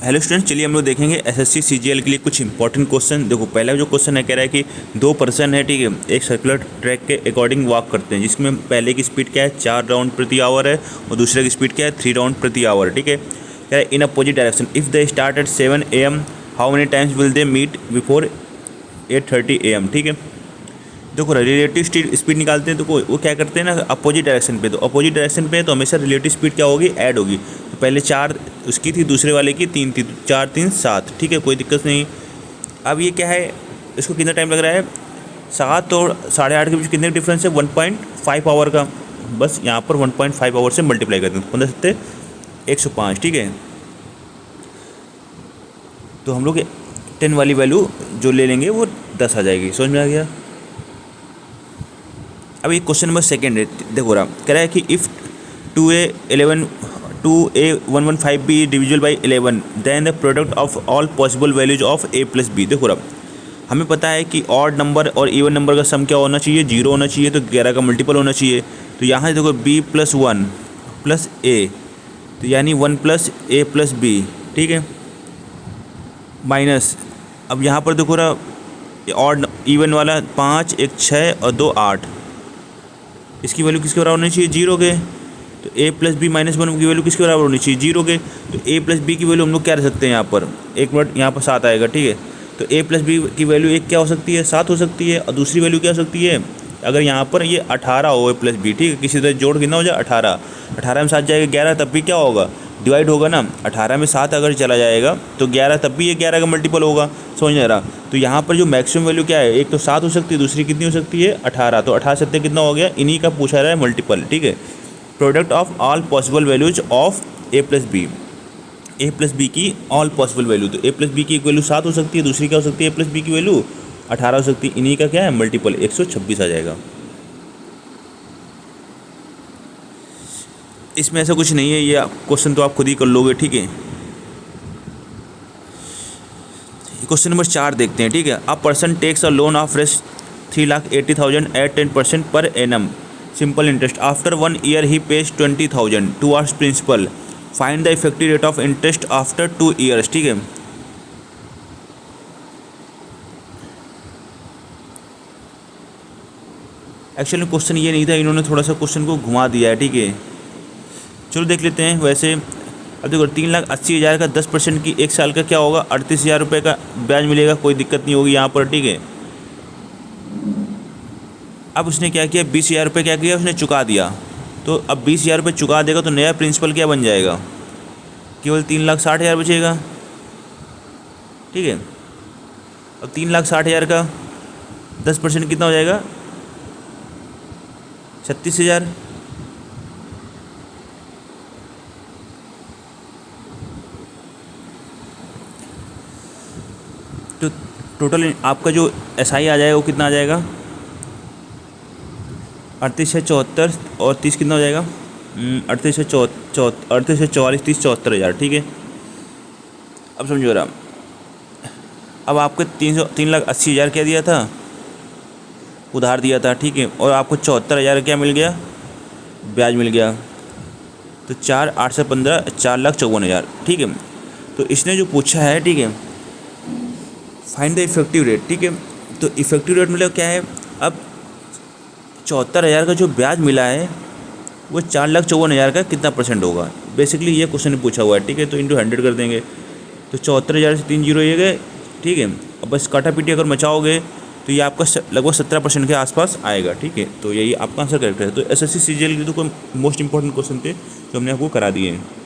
Hello students, चलिए हम लोग देखेंगे एसएससी सीजीएल के लिए कुछ इंपॉर्टेंट क्वेश्चन। देखो, पहला जो क्वेश्चन है कह रहा है कि दो पर्सन है, ठीक है, एक सर्कुलर ट्रैक के अकॉर्डिंग वॉक करते हैं, जिसमें पहले की स्पीड क्या है 4 राउंड प्रति आवर है और दूसरे की स्पीड क्या है 3 राउंड प्रति आवर, ठीक है। कह रहा है in opposite direction if they start at 7 AM how many times will they meet before 8:30 AM, ठीक है। देखो, रिलेटिव स्पीड निकालते हैं तो वो क्या करते हैं ना, अपोजिट डायरेक्शन पे। तो अपोजिट डायरेक्शन पे तो हमेशा रिलेटिव स्पीड क्या होगी, ऐड होगी। तो पहले 4 उसकी थी, दूसरे वाले की 3 थी, तो 4 3 7, ठीक है, कोई दिक्कत नहीं। अब ये क्या है, इसको कितना टाइम लग रहा है, 7 और 8:30 के बीच कितने डिफरेंस है, 1.5 आवर का। बस यहाँ पर 1.5 आवर से मल्टीप्लाई करते हैं, 15 7 105, ठीक है। तो हम लोग 10 वाली वैल्यू जो ले लेंगे वो 10 आ जाएगी। समझ में आ गया। अब ये क्वेश्चन नंबर सेकेंड है, देखो रहा कह रहा है कि if 2a115 b divisible by 11 then the product of all possible values of a plus b. देखो रहा, हमें पता है कि ऑड नंबर और इवन नंबर का सम क्या होना चाहिए, 0 होना चाहिए, तो 11 का मल्टीपल होना चाहिए। तो यहाँ देखो b + 1 + a, तो यानी 1 + a + b, ठीक है, माइनस। अब यहाँ पर देखो रहा ऑड इवन वाला 5 1 6 और 2 8, इसकी वैल्यू किसके बराबर होनी चाहिए, 0 के। तो a + b - 1 की वैल्यू किसके बराबर होनी चाहिए, 0 के। तो a + b की वैल्यू हम लोग क्या रख सकते हैं यहाँ पर, 1 मिनट, यहाँ पर 7 आएगा, ठीक है। तो a + b की वैल्यू एक क्या हो सकती है, 7 हो सकती है। और दूसरी वैल्यू क्या हो सकती है, अगर यहाँ पर ये 18 हो a + b, ठीक है, किसी तरह जोड़ कितना हो जाए 18, 18 में 7 जाएगा 11, तब भी क्या होगा, डिवाइड होगा ना। 18 में 7 अगर चला जाएगा तो 11, तब भी ये 11 का मल्टीपल होगा। समझ नहीं आ रहा। तो यहाँ पर जो मैक्सिमम वैल्यू क्या है, एक तो 7 हो सकती है, दूसरी कितनी हो सकती है 18। तो 18 7 कितना हो गया, इन्हीं का पूछा रहा है मल्टीपल, ठीक है। Product of all possible values of a + b, a + b की ऑल पॉसिबल वैल्यू। तो a + b की एक वैल्यू 7 हो सकती है, दूसरी क्या हो सकती है a + b की वैल्यू 18 हो सकती है, इन्हीं का क्या है मल्टीपल, 126 आ जाएगा। इसमें ऐसा कुछ नहीं है, ये क्वेश्चन तो आप खुद ही कर लोगे, ठीक है। क्वेश्चन नंबर 4 देखते हैं, ठीक है। A person takes a loan of रेस्ट 3,80,000 at 10% per annum simple interest. After 1 year he pays 20,000 towards principal. Find the effective rate of interest after 2 years, ठीक है। एक्चुअली क्वेश्चन ये नहीं था, इन्होंने थोड़ा सा क्वेश्चन को घुमा दिया है, ठीक है। चलो देख लेते हैं। वैसे अब देखो, 3,80,000 का 10% की 1 साल का क्या होगा, 38,000 रुपये का ब्याज मिलेगा, कोई दिक्कत नहीं होगी यहाँ पर, ठीक है। अब उसने क्या किया, 20,000 रुपये क्या किया, उसने चुका दिया। तो अब 20,000 रुपये चुका देगा तो नया प्रिंसिपल क्या बन जाएगा, केवल 3,60,000 बचेगा, ठीक है। अब 3,60,000 का 10% कितना हो जाएगा, 36,000। तो टोटल आपका जो SI आ जाएगा वो कितना आ जाएगा, 38 से 74 और 30 कितना हो जाएगा, 38 से 44 30 74,000, ठीक है। अब समझो रहा, अब आपको 3,80,000 क्या दिया था, उधार दिया था, ठीक है, और आपको 74,000 क्या मिल गया, ब्याज मिल गया। तो 4 8 से 15 4,54,000, ठीक है। तो इसने जो पूछा है, ठीक है, फाइंड द इफेक्टिव रेट, ठीक है। तो इफेक्टिव रेट मतलब क्या है, अब 74,000 का जो ब्याज मिला है वो 4,54,000 का कितना % होगा, बेसिकली ये क्वेश्चन पूछा हुआ है, ठीक है। तो इंटू 100 कर देंगे, तो 74,000 से 3 जीरो ये गए, ठीक है। अब बस काटा पीटी अगर मचाओगे तो ये आपका लगभग 17% के आसपास आएगा, ठीक है। तो यही आपका आंसर करेक्ट है। तो SSC CGL के तो कोई मोस्ट इंपॉर्टेंट क्वेश्चन थे जो हमने आपको करा दिए हैं।